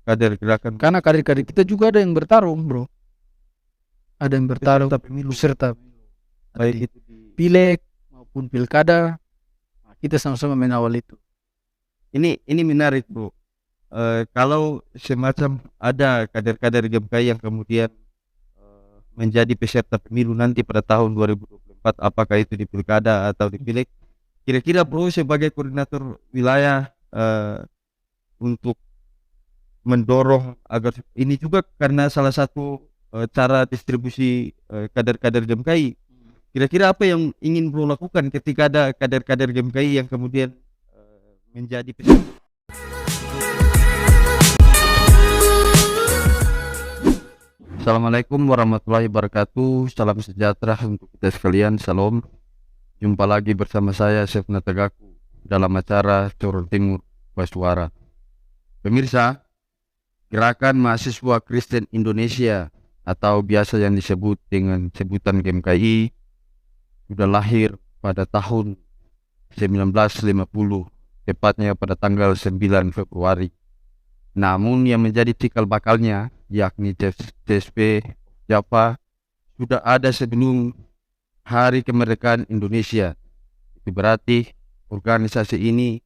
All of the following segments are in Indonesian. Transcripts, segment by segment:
kader gerakan Karena kader-kader kita juga ada yang bertarung, bro. Ada yang bertarung peserta baik itu di pileg maupun pilkada. Nah, kita sama-sama mengawal itu. ini menarik, bro. Kalau semacam ada kader-kader GMKI yang kemudian menjadi peserta pemilu nanti pada tahun 2024, apakah itu di pilkada atau di pileg, kira-kira bro sebagai koordinator wilayah untuk mendorong agar ini juga karena salah satu cara distribusi kader-kader GMKI, kira-kira apa yang ingin bro lakukan ketika ada kader-kader GMKI yang kemudian menjadi peserta? Assalamualaikum warahmatullahi wabarakatuh. Salam sejahtera untuk kita sekalian. Salam. Jumpa lagi bersama saya Chef Natagaku dalam acara Coro Timur Baswara. Pemirsa, Gerakan Mahasiswa Kristen Indonesia atau biasa yang disebut dengan sebutan GMKI sudah lahir pada tahun 1950, tepatnya pada tanggal 9 Februari. Namun yang menjadi cikal bakalnya yakni CSP Java sudah ada sebelum Hari Kemerdekaan Indonesia. Itu berarti organisasi ini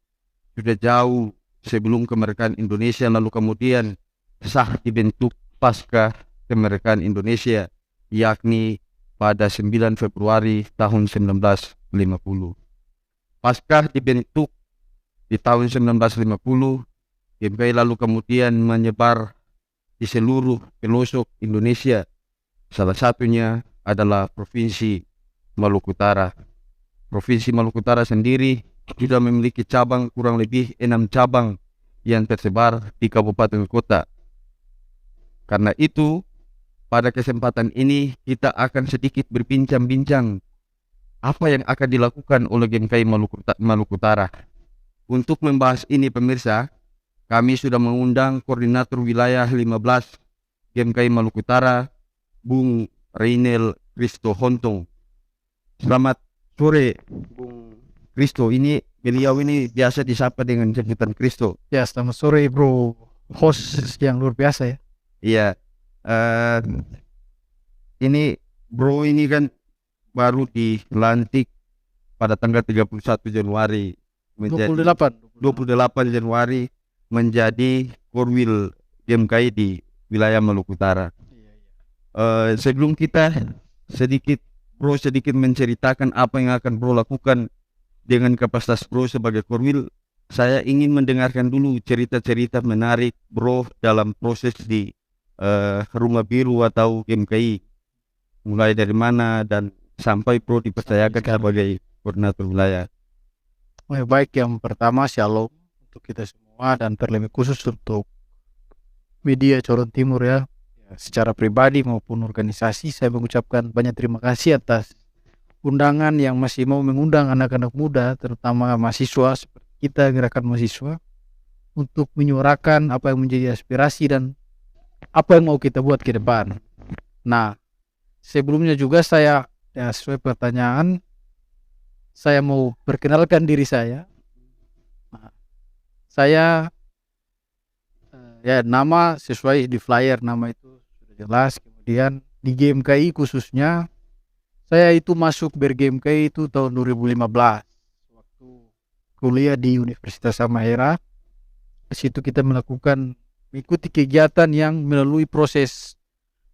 sudah jauh sebelum kemerdekaan Indonesia, lalu kemudian sah dibentuk pasca kemerdekaan Indonesia, yakni pada 9 Februari tahun 1950. Pasca dibentuk di tahun 1950, GMKI lalu kemudian menyebar di seluruh pelosok Indonesia. Salah satunya adalah Provinsi Maluku Utara. Provinsi Maluku Utara sendiri sudah memiliki cabang kurang lebih 6 cabang yang tersebar di kabupaten kota. Karena itu, pada kesempatan ini kita akan sedikit berbincang-bincang apa yang akan dilakukan oleh GMKI Maluku Utara. Untuk membahas ini pemirsa, kami sudah mengundang koordinator wilayah 15 GMKI Maluku Utara, Bung Reynel Kristo Hontong. Selamat sore, Bung Kristo. Beliau ini biasa disapa dengan sebutan Kristo. Ya, selamat sore bro. Host yang luar biasa ya. Iya. Ini bro ini kan baru dilantik pada tanggal 31 Januari 28 Januari menjadi Korwil GMKI di wilayah Maluku Utara. Sebelum kita sedikit menceritakan apa yang akan bro lakukan dengan kapasitas bro sebagai Korwil, saya ingin mendengarkan dulu cerita-cerita menarik bro dalam proses di Rumah Biru atau GMKI, mulai dari mana dan sampai bro dipercayakan sebagai koordinator wilayah. Baik, yang pertama shalom untuk kita semua dan terlebih khusus untuk media Coro Timur ya. Secara pribadi maupun organisasi saya mengucapkan banyak terima kasih atas undangan yang masih mau mengundang anak-anak muda, terutama mahasiswa seperti kita, gerakan mahasiswa, untuk menyuarakan apa yang menjadi aspirasi dan apa yang mau kita buat ke depan. Nah, sebelumnya juga saya sesuai pertanyaan, saya mau perkenalkan diri saya. Nah, saya nama sesuai di flyer, nama itu sudah jelas. Kemudian di GMKI khususnya, saya itu masuk ber-GMKI itu tahun 2015 waktu kuliah di Universitas Halmahera. Di situ kita mengikuti kegiatan yang melalui proses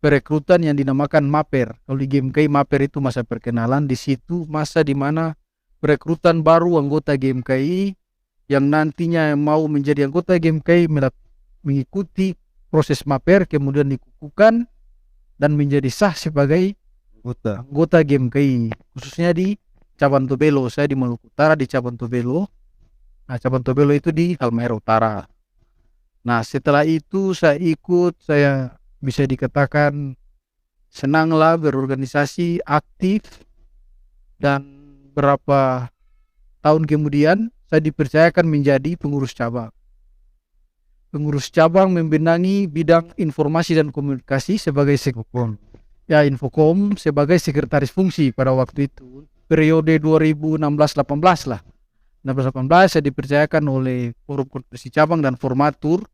perekrutan yang dinamakan MAPER. Kalau di GMKI MAPER itu masa perkenalan, di situ masa di mana perekrutan baru anggota GMKI yang nantinya mau menjadi anggota GMKI mengikuti proses MAPER, kemudian dikukuhkan dan menjadi sah sebagai anggota GMKI, khususnya di Cabang Tobelo. Saya di Maluku Utara di Cabang Tobelo. Nah, Cabang Tobelo itu di Halmahera Utara. Nah, setelah itu saya bisa dikatakan senanglah berorganisasi aktif, dan berapa tahun kemudian saya dipercayakan menjadi pengurus cabang. Pengurus cabang membenangi bidang informasi dan komunikasi sebagai Infokom sebagai sekretaris fungsi pada waktu itu. Periode 2016-18 lah. 16-18 saya dipercayakan oleh forum konferensi cabang dan formatur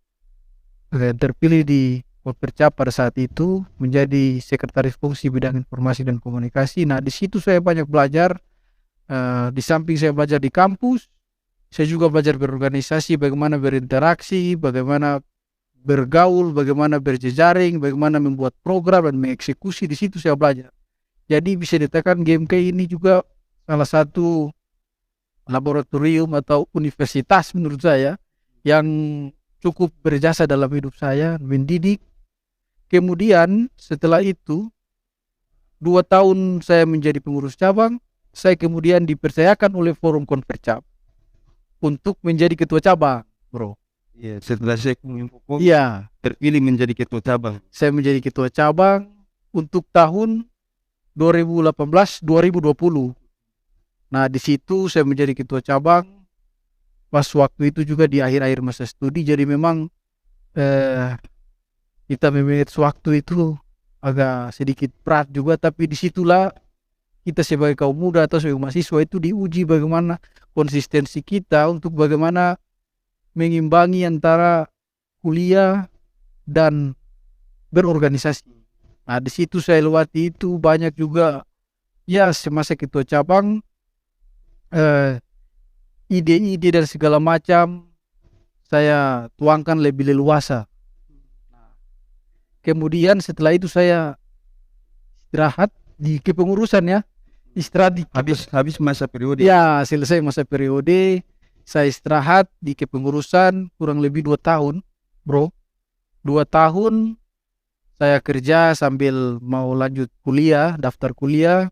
terpilih di Polpercap pada saat itu menjadi sekretaris fungsi bidang informasi dan komunikasi. Nah, di situ saya banyak belajar. Di samping saya belajar di kampus, saya juga belajar berorganisasi, bagaimana berinteraksi, bagaimana bergaul, bagaimana berjejaring, bagaimana membuat program dan mengeksekusi. Di situ saya belajar. Jadi bisa dikatakan GMK ini juga salah satu laboratorium atau universitas menurut saya yang cukup berjasa dalam hidup saya, mendidik. Kemudian setelah itu 2 tahun saya menjadi pengurus cabang, saya kemudian dipercayakan oleh Forum Konvercap untuk menjadi ketua cabang, bro. Iya, setelah saya Kominfo Iya, terpilih menjadi ketua cabang. saya menjadi ketua cabang untuk tahun 2018-2020. Nah, di situ saya menjadi ketua cabang pas waktu itu juga di akhir-akhir masa studi. Jadi memang kita memanage waktu itu agak sedikit berat juga, tapi disitulah kita sebagai kaum muda atau sebagai mahasiswa itu diuji bagaimana konsistensi kita untuk bagaimana mengimbangi antara kuliah dan berorganisasi. Nah, di situ saya lewati itu banyak juga ya semasa ketua cabang, ide-ide dan segala macam saya tuangkan lebih leluasa. Kemudian setelah itu saya istirahat di kepengurusan ya. Istirahat di Habis masa periode. ya, selesai masa periode, saya istirahat di kepengurusan kurang lebih 2 tahun, bro. 2 tahun saya kerja sambil mau lanjut kuliah, daftar kuliah,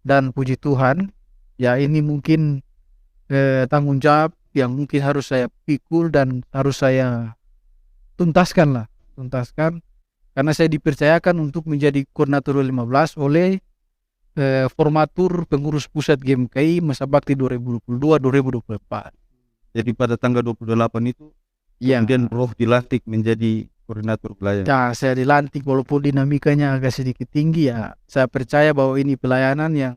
dan puji Tuhan, ya ini mungkin tanggung jawab yang mungkin harus saya pikul dan harus saya tuntaskan. Karena saya dipercayakan untuk menjadi koordinator 15 oleh formatur pengurus pusat GMKI masa bakti 2022-2024. Jadi pada tanggal 28 itu Ya, kemudian Prof dilantik menjadi koordinator pelayanan. ya, saya dilantik walaupun dinamikanya agak sedikit tinggi ya. Saya percaya bahwa ini pelayanan yang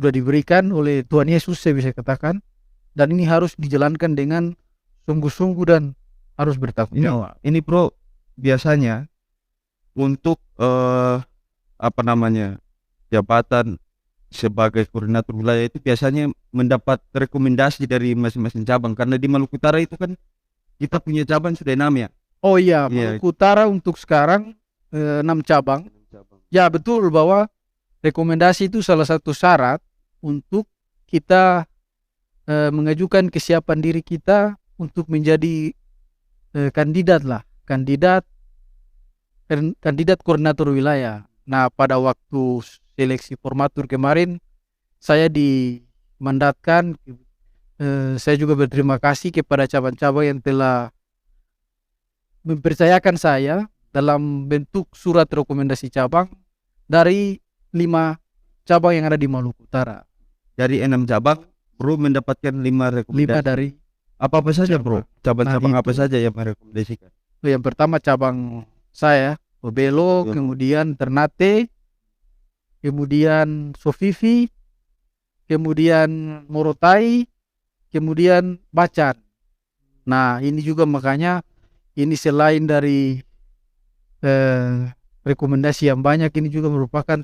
sudah diberikan oleh Tuhan Yesus, saya bisa katakan, dan ini harus dijalankan dengan sungguh-sungguh dan harus bertanggung jawab. Ini Bro, biasanya untuk jabatan sebagai koordinator wilayah itu biasanya mendapat rekomendasi dari masing-masing cabang, karena di Maluku Utara itu kan kita punya cabang sudah 6 ya. Oh iya, Iya. Maluku Utara untuk sekarang 6 cabang. Ya betul bahwa rekomendasi itu salah satu syarat untuk kita mengajukan kesiapan diri kita untuk menjadi kandidat koordinator wilayah. Nah, pada waktu seleksi formatur kemarin saya dimandatkan. Saya juga berterima kasih kepada cabang-cabang yang telah mempercayakan saya dalam bentuk surat rekomendasi cabang dari 5 cabang yang ada di Maluku Utara. Dari 6 cabang Bro mendapatkan 5 rekomendasi. 5 dari Apa saja Bro? Cabang-cabang Nah, apa itu. saja yang merekomendasikan? yang pertama cabang saya Obelo, kemudian Ternate, kemudian Sofifi, kemudian Morotai, kemudian Bacan. Nah, ini juga makanya ini selain dari rekomendasi yang banyak, ini juga merupakan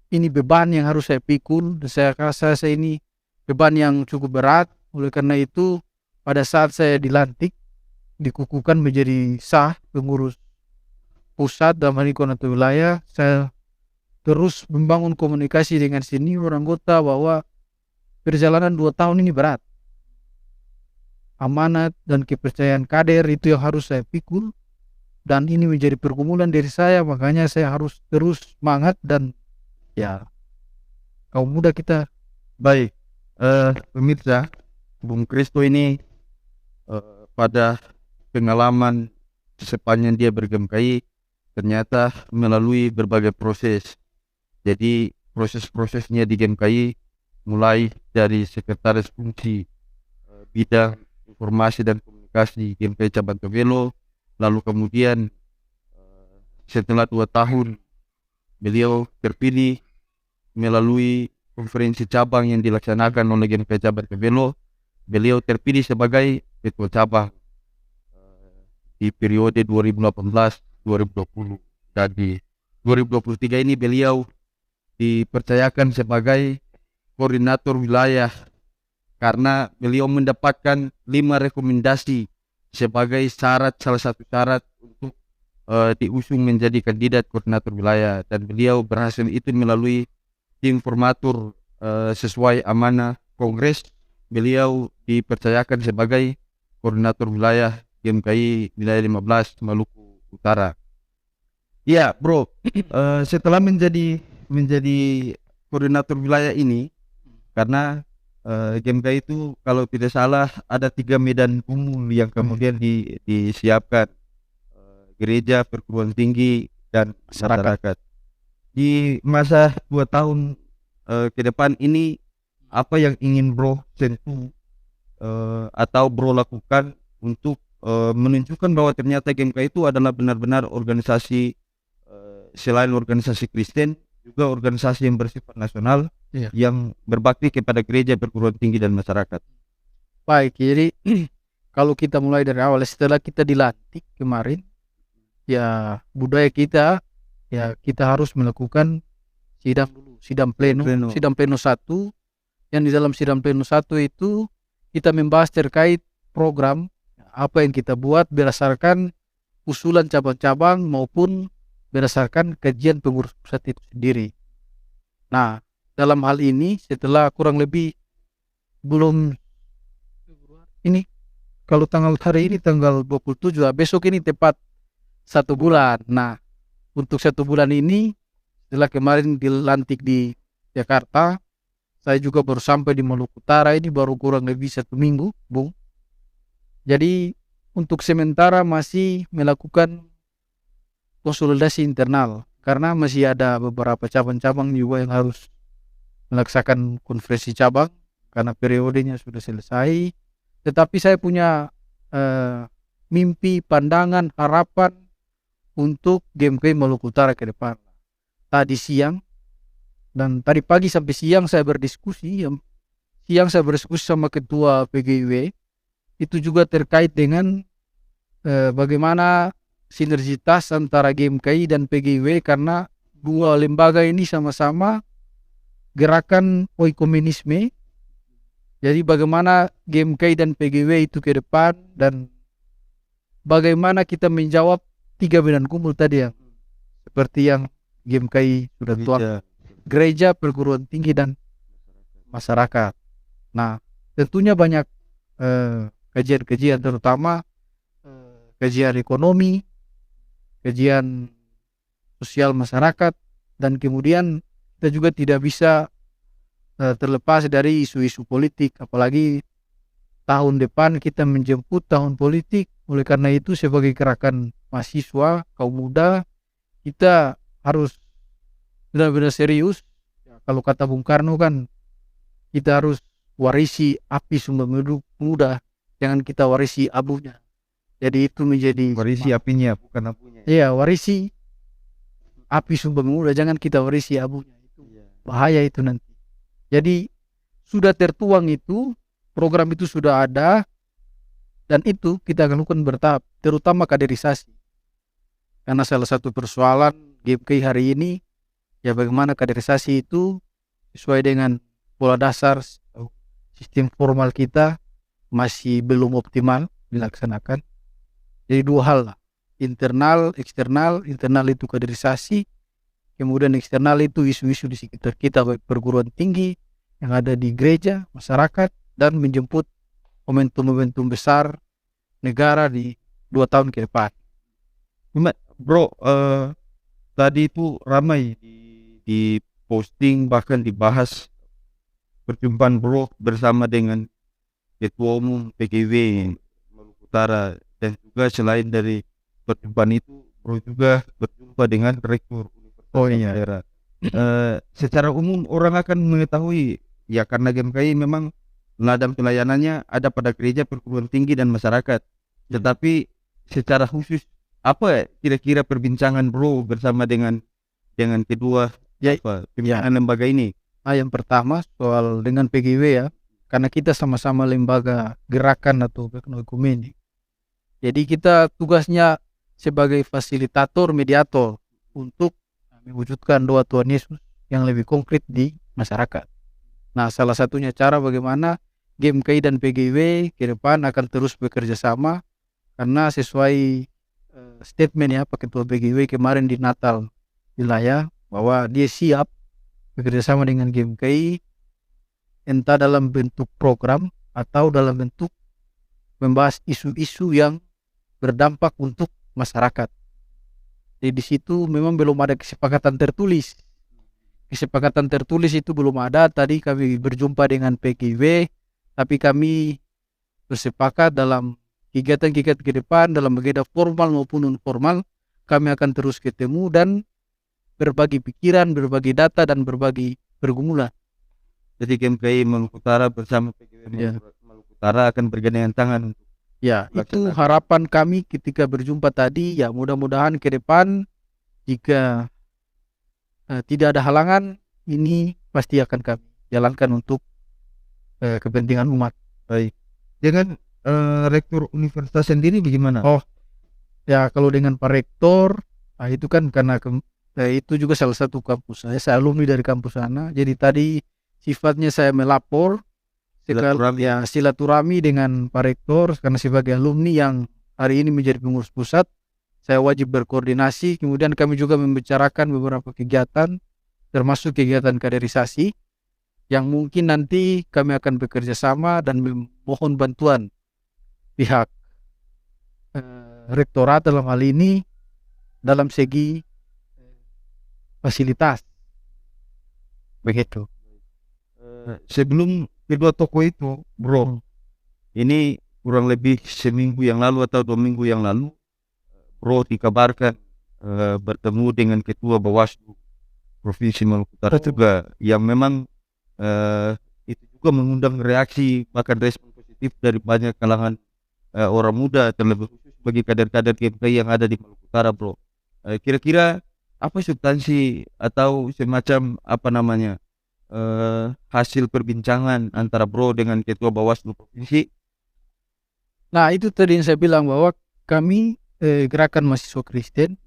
ini beban yang harus saya pikul. Saya rasa ini beban yang cukup berat. Oleh karena itu pada saat saya dilantik, dikukuhkan menjadi sah pengurus pusat dalam hal ini koordinator wilayah, saya terus membangun komunikasi dengan senior anggota bahwa perjalanan 2 tahun ini berat. Amanat dan kepercayaan kader itu yang harus saya pikul, dan ini menjadi pergumulan dari saya, makanya saya harus terus semangat dan ya kaum muda kita. Baik, pemirsa, Bung Kristo ini pada pengalaman sepanjang dia berGMKI ternyata melalui berbagai proses. Jadi proses-prosesnya di GMKI mulai dari sekretaris fungsi bidang informasi dan komunikasi GMKI cabang Tobelo, lalu kemudian setelah 2 tahun beliau terpilih melalui konferensi cabang yang dilaksanakan oleh GMKI cabang Tobelo, beliau terpilih sebagai ketua cabang di periode 2018-2020. Jadi 2023 ini beliau dipercayakan sebagai koordinator wilayah karena beliau mendapatkan 5 rekomendasi sebagai salah satu syarat untuk diusung menjadi kandidat koordinator wilayah, dan beliau berhasil itu melalui tim formatur sesuai amanah Kongres. Beliau dipercayakan sebagai koordinator wilayah GMKI wilayah 15 Maluku Utara. Ya bro, setelah menjadi koordinator wilayah ini, karena GMKI itu kalau tidak salah ada 3 medan umum yang kemudian disiapkan, gereja, perguruan tinggi, dan masyarakat. Di masa 2 tahun ke depan ini, apa yang ingin bro sentuh atau bro lakukan untuk menunjukkan bahwa ternyata GMKI itu adalah benar-benar organisasi selain organisasi Kristen juga organisasi yang bersifat nasional, yang berbakti kepada gereja, perguruan tinggi, dan masyarakat. Baik, jadi kalau kita mulai dari awal, setelah kita dilantik kemarin, ya budaya kita, ya kita harus melakukan sidang dulu, sidang pleno 1, yang di dalam sidang pleno 1 itu kita membahas terkait program apa yang kita buat berdasarkan usulan cabang-cabang maupun berdasarkan kajian pengurus pusat itu sendiri. Nah, dalam hal ini setelah kurang lebih belum ini, kalau hari ini tanggal 27, besok ini tepat 1 bulan. Nah, untuk 1 bulan ini setelah kemarin dilantik di Jakarta, saya juga baru sampai di Maluku Utara ini baru kurang lebih 1 minggu, Bung. Jadi untuk sementara masih melakukan konsolidasi internal karena masih ada beberapa cabang-cabang juga yang harus melaksanakan konferensi cabang karena periodenya sudah selesai. Tetapi saya punya mimpi, pandangan, harapan untuk GMKI Maluku Utara ke depan. Tadi siang dan tadi pagi sampai siang saya berdiskusi. Siang saya berdiskusi sama ketua PGIW. Itu juga terkait dengan bagaimana sinergitas antara GMKI dan PGIW, karena 2 lembaga ini sama-sama gerakan oikomunisme. Jadi bagaimana GMKI dan PGIW itu ke depan, dan bagaimana kita menjawab 3 medan kumpul tadi yang seperti yang GMKI sudah tuang, gereja, perguruan tinggi, dan masyarakat. Nah, tentunya banyak kajian-kajian, terutama kajian ekonomi, kajian sosial masyarakat, dan kemudian kita juga tidak bisa terlepas dari isu-isu politik, apalagi tahun depan kita menjemput tahun politik. Oleh karena itu sebagai gerakan mahasiswa, kaum muda, kita harus benar-benar serius. Kalau kata Bung Karno kan, kita harus warisi api Sumba Muda, jangan kita warisi abunya. Jadi itu menjadi warisi apinya, bukan abunya. Iya, warisi api Sumba Muda, jangan kita warisi abunya. Itu bahaya itu nanti. Jadi sudah tertuang itu, program itu sudah ada, dan itu kita akan lakukan bertahap, terutama kaderisasi. Karena salah satu persoalan GMKI hari ini, ya bagaimana kaderisasi itu sesuai dengan pola dasar sistem formal kita masih belum optimal dilaksanakan. Jadi 2 hal lah, internal, eksternal. Internal itu kaderisasi, kemudian eksternal itu isu-isu di sekitar kita, baik perguruan tinggi yang ada di gereja, masyarakat, dan menjemput momentum-momentum besar negara di 2 tahun ke depan. Bro, tadi itu ramai di posting, bahkan dibahas perjumpaan bro bersama dengan Ketua Umum PGW Maluku Utara, dan juga selain dari perjumpaan itu bro juga berjumpa dengan Rektor Universitas Daerah. Secara umum orang akan mengetahui ya, karena GMKI memang ladang pelayanannya ada pada gereja, perguruan tinggi, dan masyarakat. Tetapi secara khusus apa kira-kira perbincangan bro bersama dengan kedua pimpinan lembaga ini? Yang pertama soal dengan PGW ya, karena kita sama-sama lembaga gerakan atau ekumenik. Jadi kita tugasnya sebagai fasilitator, mediator untuk mewujudkan doa Tuhan Yesus yang lebih konkret di masyarakat. Nah, salah satunya cara bagaimana GMKI dan PGW ke depan akan terus bekerja sama, karena sesuai statement ya Pak Ketua PGW kemarin di Natal wilayah, bahwa dia siap bekerja sama dengan GMKI entah dalam bentuk program atau dalam bentuk membahas isu-isu yang berdampak untuk masyarakat. Jadi di situ memang belum ada kesepakatan tertulis. Kesepakatan tertulis itu belum ada. Tadi kami berjumpa dengan PGW, tapi kami bersepakat dalam kegiatan-kegiatan ke depan, dalam agenda formal maupun non formal, kami akan terus ketemu dan berbagi pikiran, berbagi data, dan berbagi pergumulan. Jadi GMKI Maluku Utara bersama PGW Maluku Utara akan bergandengan tangan. Ya, itu harapan kami ketika berjumpa tadi. Ya, mudah-mudahan ke depan jika tidak ada halangan, ini pasti akan kami jalankan untuk kepentingan umat. Baik. Dengan rektor universitas sendiri bagaimana? Oh, ya kalau dengan Pak Rektor, itu kan karena itu juga salah satu kampus saya alumni dari kampus sana. Jadi tadi sifatnya saya melapor, silaturahmi dengan Pak Rektor, karena sebagai alumni yang hari ini menjadi pengurus pusat, saya wajib berkoordinasi. Kemudian kami juga membicarakan beberapa kegiatan, termasuk kegiatan kaderisasi, yang mungkin nanti kami akan bekerja sama dan memohon bantuan pihak rektorat dalam hal ini dalam segi fasilitas. Begitu. Sebelum kedua toko itu, bro, ini kurang lebih seminggu yang lalu atau 2 minggu yang lalu, bro dikabarkan bertemu dengan ketua Bawaslu Provinsi Maluku Utara juga, yang memang itu juga mengundang reaksi bahkan respon positif dari banyak kalangan orang muda, terlebih khusus bagi kader-kader GMKI yang ada di Maluku Utara, bro. Kira-kira apa substansi atau semacam apa namanya hasil perbincangan antara bro dengan ketua Bawaslu Provinsi? Nah, itu tadi yang saya bilang bahwa kami gerakan mahasiswa Kristen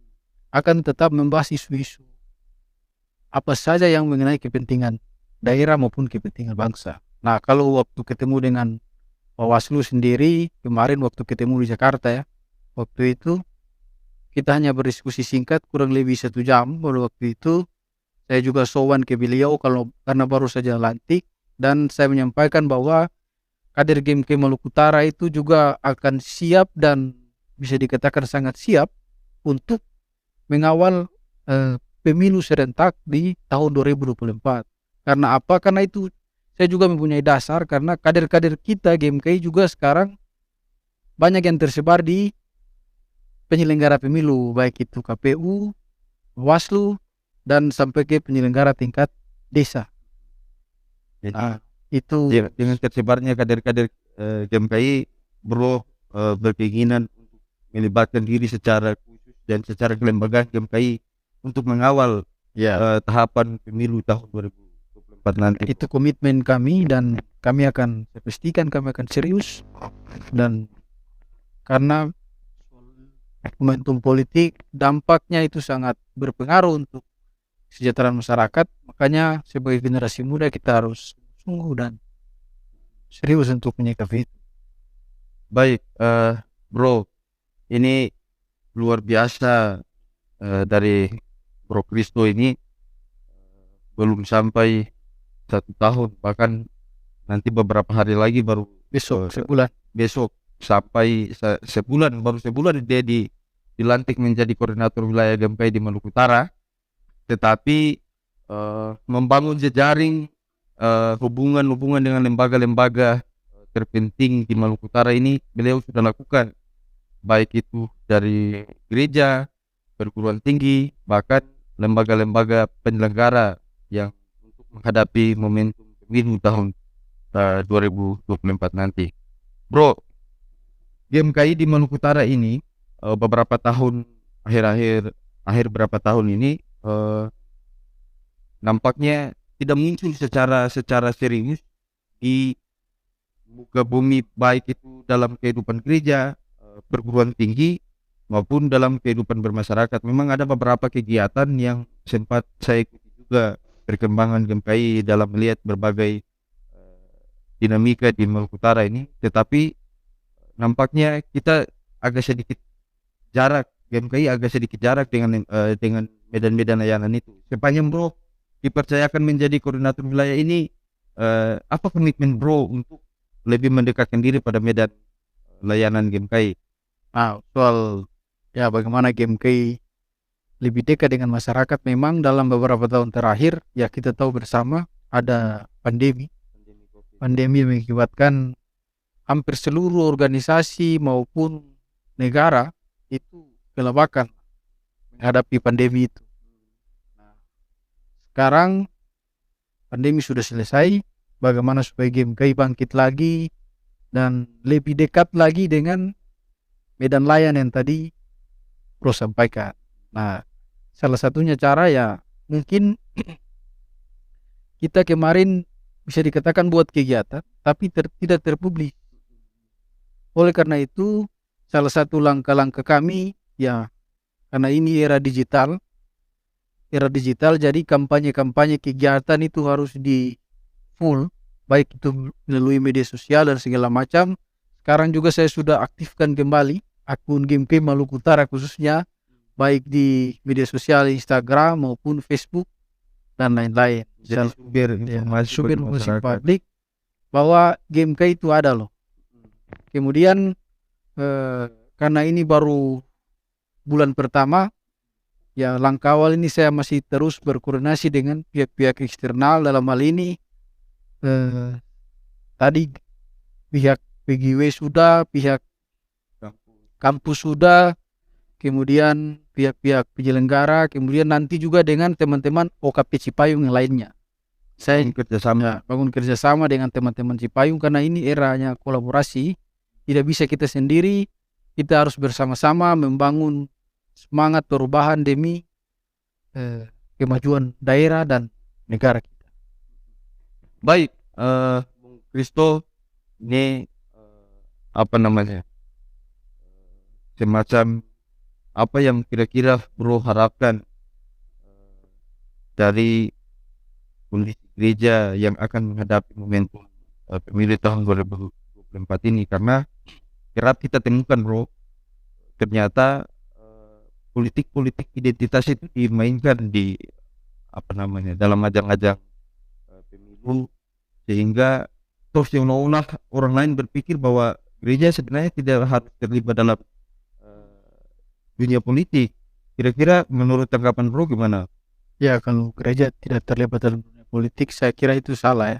akan tetap membahas isu-isu apa saja yang mengenai kepentingan daerah maupun kepentingan bangsa. Nah, kalau waktu ketemu dengan Bawaslu sendiri kemarin, waktu ketemu di Jakarta ya, waktu itu kita hanya berdiskusi singkat kurang lebih 1 jam. Pada waktu itu saya juga sowan ke beliau karena baru saja lantik, dan saya menyampaikan bahwa kader GMKI Maluku Utara itu juga akan siap dan bisa dikatakan sangat siap untuk mengawal pemilu serentak di tahun 2024. Karena apa? Karena itu saya juga mempunyai dasar, karena kader-kader kita GMKI juga sekarang banyak yang tersebar di penyelenggara pemilu, baik itu KPU, Bawaslu, dan sampai ke penyelenggara tingkat desa. Jadi, itu dengan tersebarnya kader-kader GMKI, bro berkeinginan untuk melibatkan diri secara khusus dan secara kelembagaan GMKI untuk mengawal tahapan pemilu tahun 2024 nanti. Itu komitmen kami, dan kami akan pastikan kami akan serius, dan karena momentum politik dampaknya itu sangat berpengaruh untuk kesejahteraan masyarakat. Makanya sebagai generasi muda kita harus sungguh dan serius untuk menyikapi itu. Baik, bro, ini luar biasa dari Bro Kristo ini belum sampai 1 tahun, bahkan nanti beberapa hari lagi baru sebulan. Besok sampai sebulan, baru sebulan dia dilantik menjadi koordinator wilayah GMKI di Maluku Utara. Tetapi membangun jejaring hubungan dengan lembaga-lembaga terpenting di Maluku Utara ini beliau sudah lakukan, baik itu dari gereja, perguruan tinggi, bahkan lembaga-lembaga penyelenggara yang untuk menghadapi momentum pemilu tahun 2024 nanti. Bro, GMKI di Maluku Utara ini beberapa tahun akhir berapa tahun ini nampaknya tidak muncul secara serius di muka bumi, baik itu dalam kehidupan gereja, perguruan tinggi maupun dalam kehidupan bermasyarakat. Memang ada beberapa kegiatan yang sempat saya ikuti juga perkembangan GMKI dalam melihat berbagai dinamika di Maluku Utara ini, tetapi nampaknya kita agak sedikit jarak, GMKI agak sedikit jarak dengan medan-medan layanan itu. Sepanjang Bro dipercayakan menjadi koordinator wilayah ini, apa komitmen Bro untuk lebih mendekatkan diri pada medan layanan GMKI? Nah, soal ya bagaimana GMKI lebih dekat dengan masyarakat, memang dalam beberapa tahun terakhir ya kita tahu bersama ada pandemi mengakibatkan hampir seluruh organisasi maupun negara itu kelabakan menghadapi pandemi itu. Nah, sekarang pandemi sudah selesai, bagaimana supaya GMKI bangkit lagi dan lebih dekat lagi dengan medan layan yang tadi Bro sampaikan. Nah, salah satunya cara ya mungkin kita kemarin bisa dikatakan buat kegiatan tapi tidak terpublis. Oleh karena itu salah satu langkah-langkah kami ya, karena ini era digital jadi kampanye-kampanye kegiatan itu harus di full, baik itu melalui media sosial dan segala macam. Sekarang juga saya sudah aktifkan kembali akun GMKI Maluku Utara khususnya, baik di media sosial Instagram maupun Facebook dan lain-lain. Jadi Sumber informasi publik bahwa GMKI itu ada loh. Kemudian karena ini baru bulan pertama, ya langkah awal ini saya masih terus berkoordinasi dengan pihak-pihak eksternal. Dalam hal ini tadi pihak PGW sudah, pihak kampus sudah, kemudian pihak-pihak penyelenggara, kemudian nanti juga dengan teman-teman OKP Cipayung yang lainnya. Saya bangun kerjasama dengan teman-teman Cipayung karena ini eranya kolaborasi. Tidak bisa kita sendiri, kita harus bersama-sama membangun semangat perubahan demi kemajuan daerah dan negara kita. Baik, Bung Kristo, ini semacam apa yang kira-kira Bro harapkan dari kondisi gereja yang akan menghadapi momentum pemilu tahun 2024 ini, karena kerap kita temukan Bro, ternyata politik-politik identitas itu dimainkan di dalam ajang-ajang pemilu, sehingga terus seolah-olah orang lain berpikir bahwa gereja sebenarnya tidak harus terlibat dalam dunia politik. Kira-kira menurut tanggapan Bro gimana? Ya, kalau gereja tidak terlibat dalam dunia politik, saya kira itu salah ya.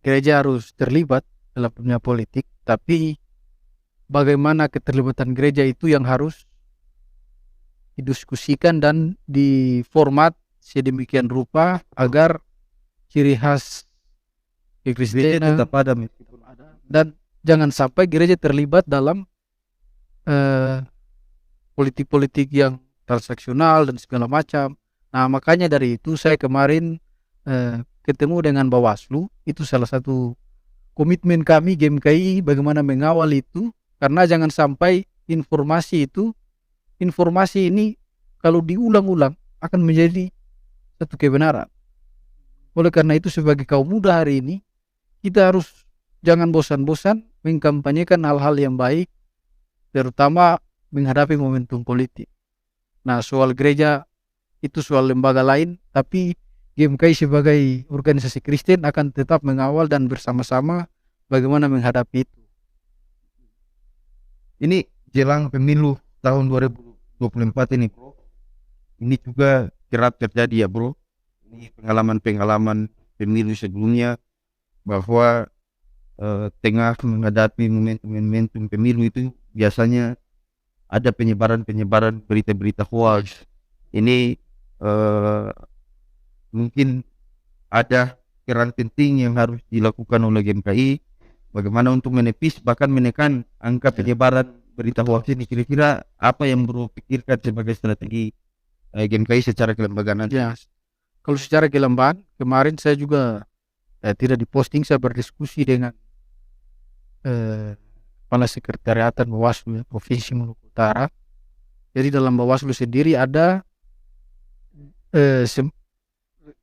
Gereja harus terlibat dalam dunia politik, tapi bagaimana keterlibatan gereja itu yang harus didiskusikan dan diformat sedemikian rupa agar ciri khas kekristenan tetap ada dan jangan sampai gereja terlibat dalam politik-politik yang transaksional dan segala macam. Nah, makanya dari itu saya kemarin ketemu dengan Bawaslu. Itu salah satu komitmen kami GMKI bagaimana mengawal itu, karena jangan sampai informasi ini kalau diulang-ulang akan menjadi satu kebenaran. Oleh karena itu sebagai kaum muda hari ini kita harus jangan bosan-bosan mengkampanyekan hal-hal yang baik, terutama menghadapi momentum politik. Nah, soal gereja itu soal lembaga lain, tapi GMKI sebagai organisasi Kristen akan tetap mengawal dan bersama-sama bagaimana menghadapi itu. Ini jelang pemilu tahun 2024 ini Bro, ini juga kerap terjadi ya Bro, ini pengalaman-pengalaman pemilu sebelumnya, bahwa tengah menghadapi momentum pemilu itu biasanya ada penyebaran berita-berita hoax. Ini mungkin ada peran penting yang harus dilakukan oleh GMKI bagaimana untuk menepis bahkan menekan angka penyebaran berita hoax ini. Kira-kira apa yang Bro pikirkan sebagai strategi GMKI secara kelembagaan? Ya, kalau secara kelembagaan kemarin saya juga tidak diposting, saya berdiskusi dengan Kepala Sekretariatan Bawaslu Provinsi Maluku Utara. Jadi dalam Bawaslu sendiri ada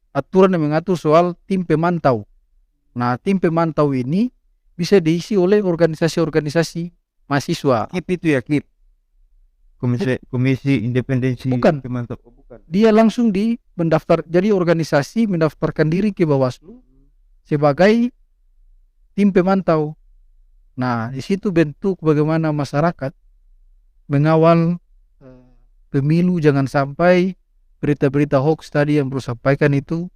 aturan yang mengatur soal tim pemantau. Nah, tim pemantau ini bisa diisi oleh organisasi-organisasi mahasiswa. KIP itu ya, KIP. Komisi Independensi Bukan. Pemantau. Oh, bukan. Dia langsung mendaftar, jadi organisasi mendaftarkan diri ke Bawaslu sebagai tim pemantau. Nah, di situ bentuk bagaimana masyarakat mengawal pemilu, jangan sampai berita-berita hoax tadi yang Bro sampaikan itu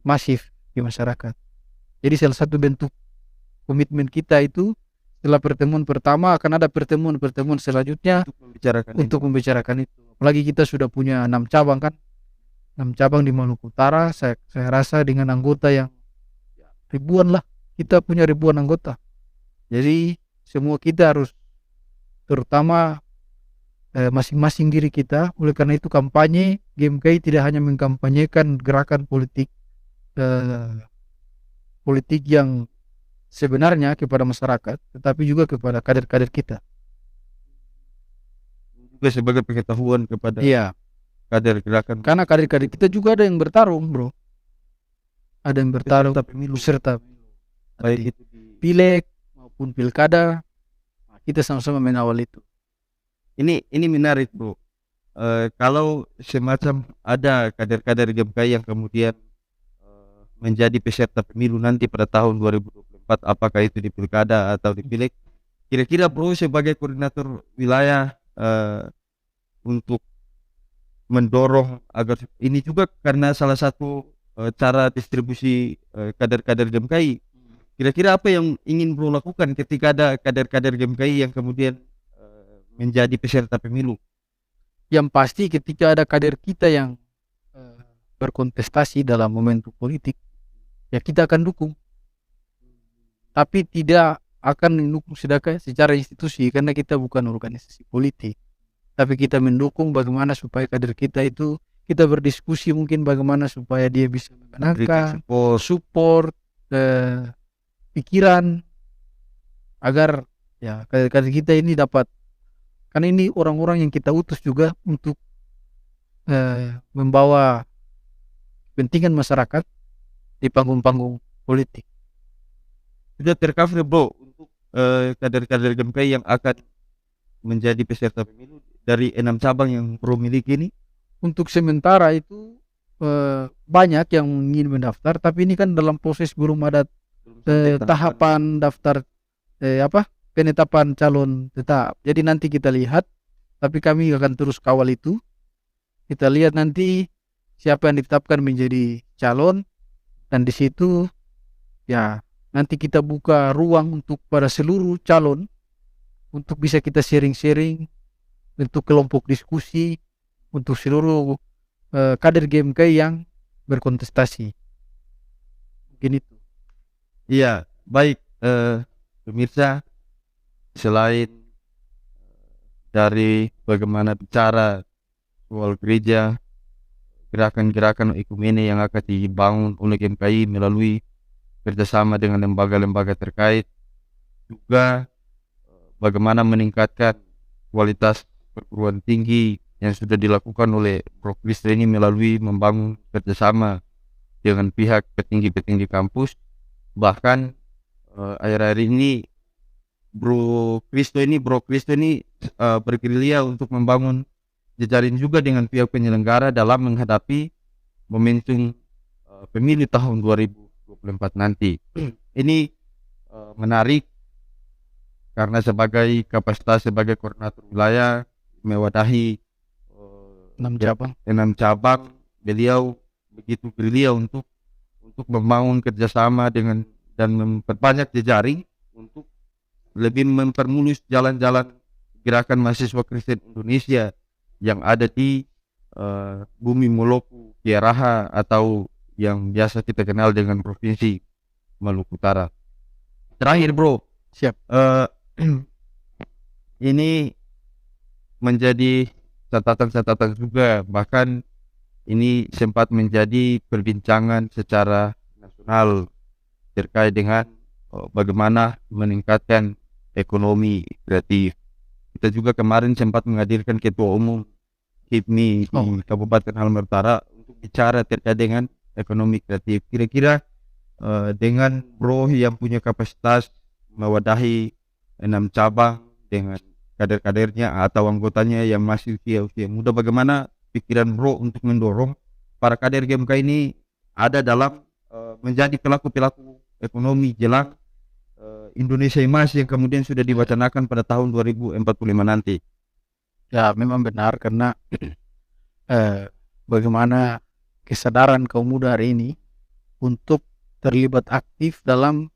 masif di masyarakat. Jadi salah satu bentuk komitmen kita itu setelah pertemuan pertama akan ada pertemuan-pertemuan selanjutnya untuk membicarakan itu. Apalagi kita sudah punya 6 cabang kan, 6 cabang di Maluku Utara. Saya rasa dengan anggota yang ribuan lah, kita punya ribuan anggota. Jadi semua kita harus, terutama masing-masing diri kita. Oleh karena itu kampanye GMKI tidak hanya mengkampanyekan gerakan politik yang sebenarnya kepada masyarakat, tetapi juga kepada kader-kader kita. Juga sebagai pengetahuan kepada kader gerakan. Karena kader-kader kita juga ada yang bertarung, Bro. Ada yang bertarung serta baik itu di pileg maupun pilkada. Kita sama-sama mengawal itu. Ini menarik, Bro. Kalau semacam ada kader-kader GMKI yang kemudian menjadi peserta pemilu nanti pada tahun 2024, apakah itu di pilkada atau di pileg, kira-kira Bro sebagai koordinator wilayah untuk mendorong agar ini juga, karena salah satu cara distribusi kader-kader GMKI, kira-kira apa yang ingin Bro lakukan ketika ada kader-kader GMKI yang kemudian menjadi peserta pemilu? Yang pasti ketika ada kader kita yang berkontestasi dalam momentum politik, ya kita akan dukung. Tapi tidak akan mendukung secara institusi, karena kita bukan organisasi politik. Tapi kita mendukung bagaimana supaya kader kita itu, kita berdiskusi mungkin bagaimana supaya dia bisa memenangkan, support pikiran, agar ya kader-kader kita ini dapat. Karena ini orang-orang yang kita utus juga untuk membawa kepentingan masyarakat di panggung-panggung politik. Sudah tercover, Bro, untuk kader-kader GMKI yang akan menjadi peserta pemilu dari 6 cabang yang Bro miliki ini? Untuk sementara itu banyak yang ingin mendaftar, tapi ini kan dalam proses, belum ada tahapan daftar penetapan calon tetap. Jadi nanti kita lihat, tapi kami akan terus kawal itu. Kita lihat nanti siapa yang ditetapkan menjadi calon, dan di situ ya nanti kita buka ruang untuk pada seluruh calon untuk bisa kita sharing-sharing, bentuk kelompok diskusi untuk seluruh kader GMKI yang berkontestasi. Mungkin itu. Iya, baik pemirsa, selain dari bagaimana bicara soal gereja, gerakan-gerakan ekumene yang akan dibangun oleh GMKI melalui kerjasama dengan lembaga-lembaga terkait, juga bagaimana meningkatkan kualitas perguruan tinggi yang sudah dilakukan oleh Bro Kristo ini melalui membangun kerjasama dengan pihak petinggi-petinggi kampus. Bahkan akhir-akhir ini Bro Kristo ini bergerilya untuk membangun jejaring juga dengan pihak penyelenggara dalam menghadapi momentum pemilu tahun 2024 nanti. Ini menarik karena sebagai kapasitas sebagai koordinator wilayah mewadahi 6 cabang, beliau begitu gerilya untuk membangun kerjasama dengan dan memperbanyak jejaring untuk lebih mempermulus jalan-jalan gerakan mahasiswa Kristen Indonesia yang ada di bumi Moloku, Kiaraha, atau yang biasa kita kenal dengan Provinsi Maluku Utara. Terakhir, Bro, siap. Ini menjadi catatan-catatan juga, bahkan ini sempat menjadi perbincangan secara nasional terkait dengan bagaimana meningkatkan ekonomi kreatif. Kita juga kemarin sempat menghadirkan ketua umum HIPMI di Kabupaten Halmahera Utara untuk bicara terkait dengan ekonomi kreatif. Kira-kira dengan Bro yang punya kapasitas mewadahi 6 cabang dengan kader-kadernya atau anggotanya yang masih usia muda, bagaimana pikiran Bro untuk mendorong para kader GMK ini ada dalam menjadi pelaku-pelaku ekonomi jelang Indonesia Emas yang kemudian sudah diwacanakan pada tahun 2045 nanti? Ya, memang benar karena bagaimana kesadaran kaum muda hari ini untuk terlibat aktif dalam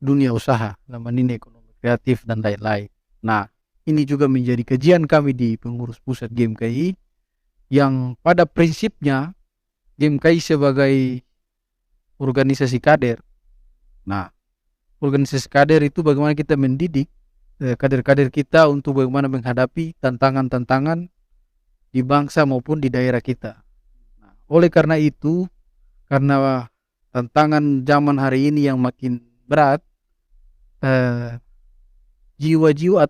dunia usaha, dalam ini ekonomi kreatif dan lain-lain. Nah, ini juga menjadi kajian kami di pengurus pusat GMKI yang pada prinsipnya GMKI sebagai organisasi kader. Nah, organisasi kader itu bagaimana kita mendidik kader-kader kita untuk bagaimana menghadapi tantangan-tantangan di bangsa maupun di daerah kita. Nah, oleh karena itu, karena tantangan zaman hari ini yang makin berat, jiwa-jiwa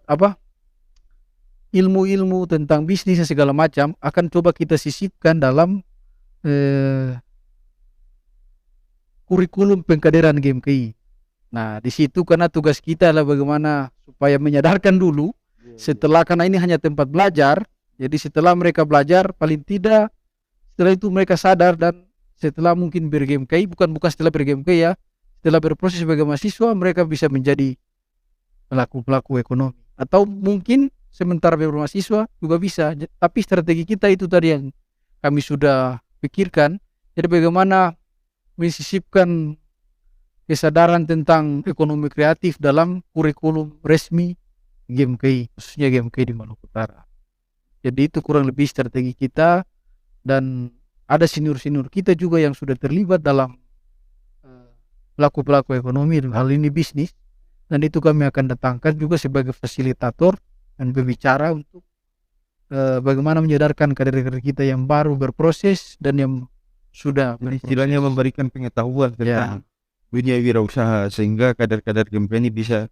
ilmu-ilmu tentang bisnis dan segala macam akan coba kita sisipkan dalam kurikulum pengkaderan GMKI. Nah, di situ karena tugas kita adalah bagaimana supaya menyadarkan dulu setelah, karena ini hanya tempat belajar. Jadi setelah mereka belajar, paling tidak setelah itu mereka sadar, dan setelah mungkin ber-GMKI, bukan setelah ber-GMKI ya, setelah berproses sebagai mahasiswa, mereka bisa menjadi pelaku-pelaku ekonomi. Atau mungkin sementara bermahasiswa juga bisa. Tapi strategi kita itu tadi yang kami sudah pikirkan. Jadi bagaimana mensisipkan kesadaran tentang ekonomi kreatif dalam kurikulum resmi GMKI, khususnya GMKI di Maluku Utara. Jadi itu kurang lebih strategi kita, dan ada senior-senior kita juga yang sudah terlibat dalam pelaku-pelaku ekonomi, hal ini bisnis, dan itu kami akan datangkan juga sebagai fasilitator dan berbicara untuk bagaimana menyadarkan kader-kader kita yang baru berproses dan yang sudah istilahnya memberikan pengetahuan tentang dunia wirausaha, sehingga kader-kader GMK ini bisa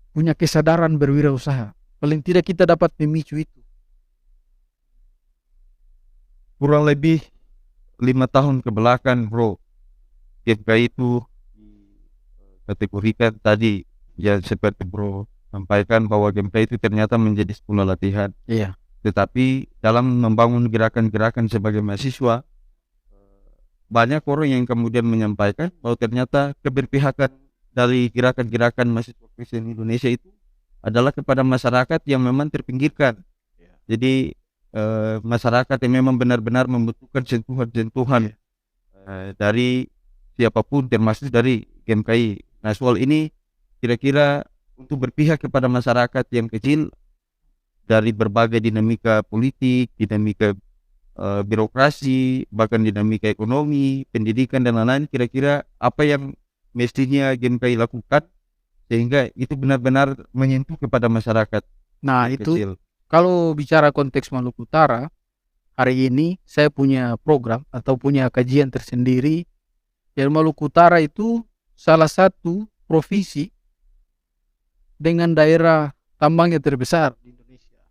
punya kesadaran berwirausaha. Paling tidak kita dapat memicu itu. Kurang lebih 5 tahun ke belakang, Bro, GMK itu dikategorikan tadi ya seperti Bro sampaikan bahwa GMK itu ternyata menjadi sekolah latihan. Iya. Tetapi dalam membangun gerakan-gerakan sebagai mahasiswa, banyak orang yang kemudian menyampaikan bahwa ternyata keberpihakan dari gerakan-gerakan mahasiswa Kristen Indonesia itu adalah kepada masyarakat yang memang terpinggirkan. Jadi masyarakat yang memang benar-benar membutuhkan sentuhan-sentuhan dari siapapun, termasuk dari GMKI. Nah, soal ini kira-kira untuk berpihak kepada masyarakat yang kecil dari berbagai dinamika politik, dinamika birokrasi, bahkan dinamika ekonomi, pendidikan dan lain-lain, kira-kira apa yang mestinya GMKI lakukan sehingga itu benar-benar menyentuh kepada masyarakat? Nah, itu kecil. Kalau bicara konteks Maluku Utara, hari ini saya punya program atau punya kajian tersendiri. Yang Maluku Utara itu salah satu provinsi dengan daerah tambang yang terbesar di Indonesia.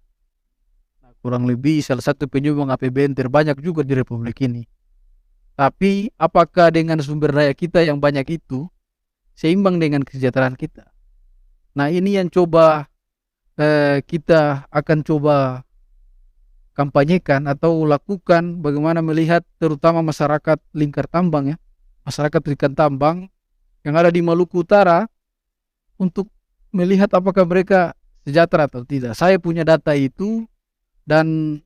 Nah, kurang lebih salah satu penyumbang APBN terbanyak juga di Republik ini. Tapi apakah dengan sumber daya kita yang banyak itu seimbang dengan kesejahteraan kita? Nah, ini yang coba kita akan coba kampanyekan atau lakukan, bagaimana melihat terutama masyarakat lingkar tambang ya, masyarakat lingkar tambang yang ada di Maluku Utara, untuk melihat apakah mereka sejahtera atau tidak. Saya punya data itu dan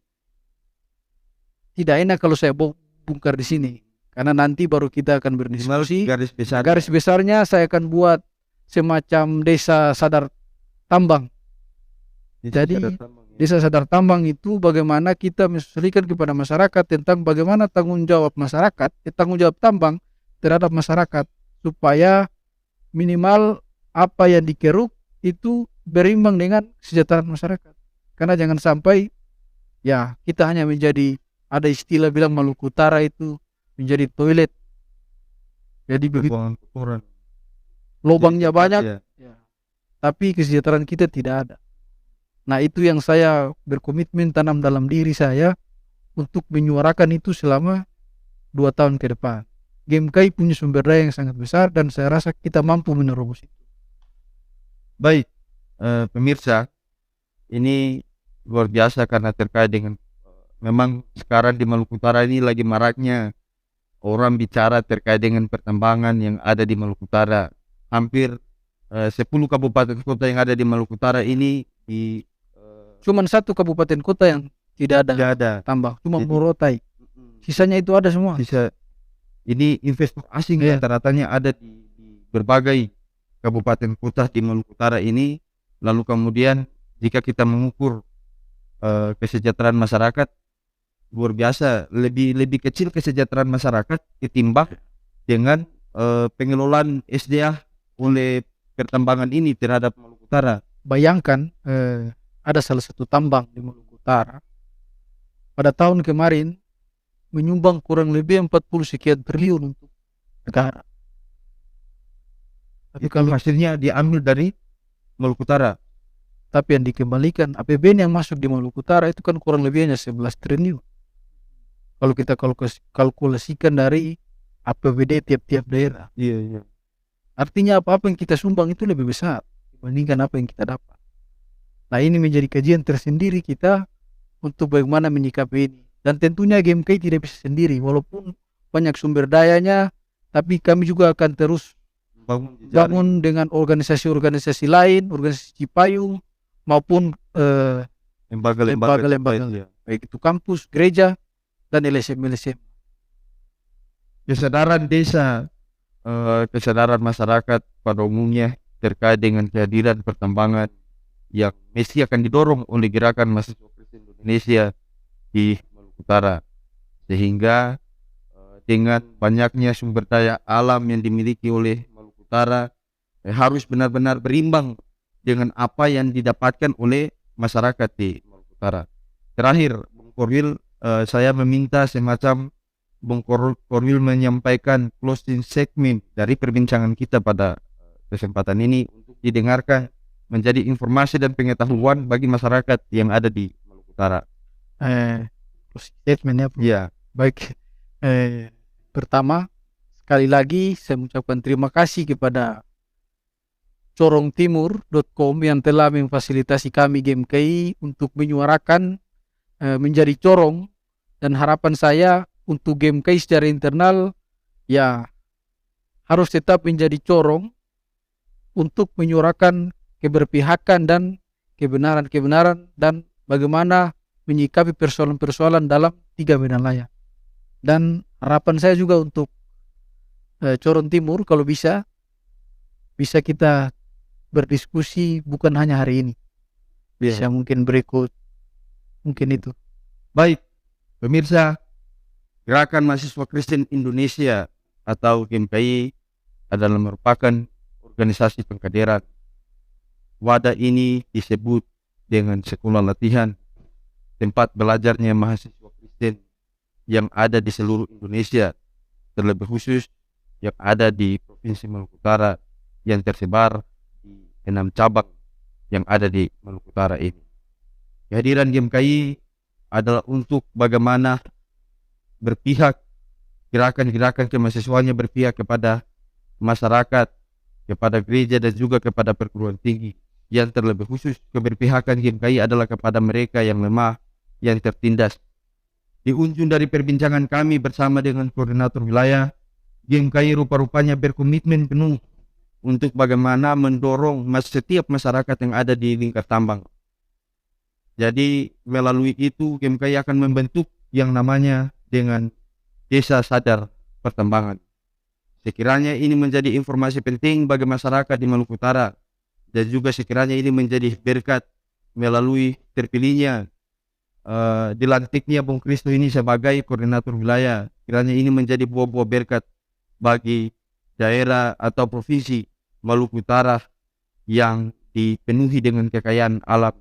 tidak enak kalau saya bongkar di sini, karena nanti baru kita akan berdiskusi. Garis besarnya saya akan buat semacam desa sadar tambang. Jadi desa sadar tambang itu bagaimana kita mensusulkan kepada masyarakat tentang bagaimana tanggung jawab masyarakat, tanggung jawab tambang terhadap masyarakat, supaya minimal apa yang dikeruk itu berimbang dengan kesejahteraan masyarakat. Karena jangan sampai ya kita hanya menjadi, ada istilah bilang Maluku Utara itu menjadi toilet. Jadi begitu lubangnya banyak. Ya. tapi kesejahteraan kita tidak ada. Nah, itu yang saya berkomitmen tanam dalam diri saya untuk menyuarakan itu selama 2 tahun ke depan. GMKI punya sumber daya yang sangat besar dan saya rasa kita mampu menerobos itu. Baik, pemirsa, ini luar biasa karena terkait dengan memang sekarang di Maluku Utara ini lagi maraknya orang bicara terkait dengan pertambangan yang ada di Maluku Utara. Hampir 10 kabupaten kota yang ada di Maluku Utara ini di Cuman 1 kabupaten kota yang tidak tidak ada. tambang, cuma Jadi- Morotai. Sisanya itu ada semua. Bisa ini investor asing Iya. rata-ratanya ada di berbagai kabupaten kota di Maluku Utara ini. Lalu kemudian jika kita mengukur kesejahteraan masyarakat, luar biasa, lebih kecil kesejahteraan masyarakat ketimbang dengan pengelolaan SDA oleh pertambangan ini terhadap Maluku Utara. Bayangkan ada salah satu tambang di Maluku Utara pada tahun kemarin menyumbang kurang lebih 40 sekian triliun untuk negara. Tapi Itu hasilnya diambil dari Maluku Utara. yang dikembalikan APBN yang masuk di Maluku Utara itu kan kurang lebih hanya 11 triliun. Kalau kita kalkulasikan dari APBD tiap-tiap daerah. Iya. Artinya apa-apa yang kita sumbang itu lebih besar dibandingkan apa yang kita dapat. Nah, ini menjadi kajian tersendiri kita untuk bagaimana menyikapi ini. Dan tentunya GMKI tidak bisa sendiri, walaupun banyak sumber dayanya, tapi kami juga akan terus bangun dengan organisasi-organisasi lain, organisasi Cipayung, maupun lembaga-lembaga, baik itu kampus, gereja, dan LSM-LSM. Kesadaran desa, kesadaran masyarakat pada umumnya terkait dengan kehadiran pertambangan yang mesti akan didorong oleh gerakan mahasiswa Kristen Indonesia di Maluku Utara, sehingga dengan banyaknya sumber daya alam yang dimiliki oleh Maluku Utara harus benar-benar berimbang dengan apa yang didapatkan oleh masyarakat di Maluku Utara. Terakhir, Bung Korwil, saya meminta semacam Bung Korwil menyampaikan closing segment dari perbincangan kita pada kesempatan ini untuk didengarkan menjadi informasi dan pengetahuan bagi masyarakat yang ada di Maluku Utara. Statementnya Iya. baik. Pertama, sekali lagi saya mengucapkan terima kasih kepada corongtimur.com yang telah memfasilitasi kami GMKI untuk menyuarakan menjadi corong, dan harapan saya untuk GMKI secara internal ya harus tetap menjadi corong untuk menyuarakan keberpihakan dan kebenaran-kebenaran dan bagaimana menyikapi persoalan-persoalan dalam 3 medan layar. Dan harapan saya juga untuk Corong Timur kalau bisa kita berdiskusi bukan hanya hari ini. Bisa mungkin berikut, mungkin itu. Baik, pemirsa, Gerakan Mahasiswa Kristen Indonesia atau GMKI adalah merupakan organisasi pengkaderan. Wadah ini disebut dengan sekolah latihan, tempat belajarnya mahasiswa Kristen yang ada di seluruh Indonesia, terlebih khusus yang ada di Provinsi Maluku Utara yang tersebar di 6 cabang yang ada di Maluku Utara ini. Kehadiran GMKI adalah untuk bagaimana berpihak, gerakan-gerakan kemahasiswanya berpihak kepada masyarakat, kepada gereja dan juga kepada perguruan tinggi. Yang terlebih khusus keberpihakan GMKI adalah kepada mereka yang lemah, yang tertindas. Di ujung dari perbincangan kami bersama dengan koordinator wilayah, GMKI rupa-rupanya berkomitmen penuh untuk bagaimana mendorong setiap masyarakat yang ada di lingkar tambang. Jadi melalui itu GMKI akan membentuk yang namanya dengan Desa Sadar Pertambangan. Sekiranya ini menjadi informasi penting bagi masyarakat di Maluku Utara, dan juga sekiranya ini menjadi berkat melalui terpilihnya dilantiknya Bung Kristo ini sebagai koordinator wilayah, kiranya ini menjadi buah-buah berkat bagi daerah atau provinsi Maluku Utara yang dipenuhi dengan kekayaan alam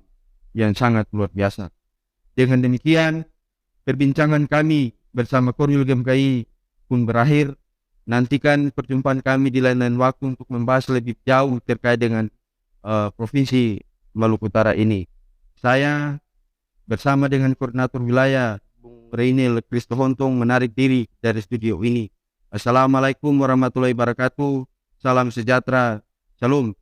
yang sangat luar biasa. Dengan demikian, perbincangan kami bersama Korwil GMKI pun berakhir. Nantikan perjumpaan kami di lain-lain waktu untuk membahas lebih jauh terkait dengan Provinsi Maluku Utara ini. Saya bersama dengan koordinator wilayah Bung Reinel Kristohontong menarik diri dari studio ini. Assalamualaikum warahmatullahi wabarakatuh. Salam sejahtera. Shalom.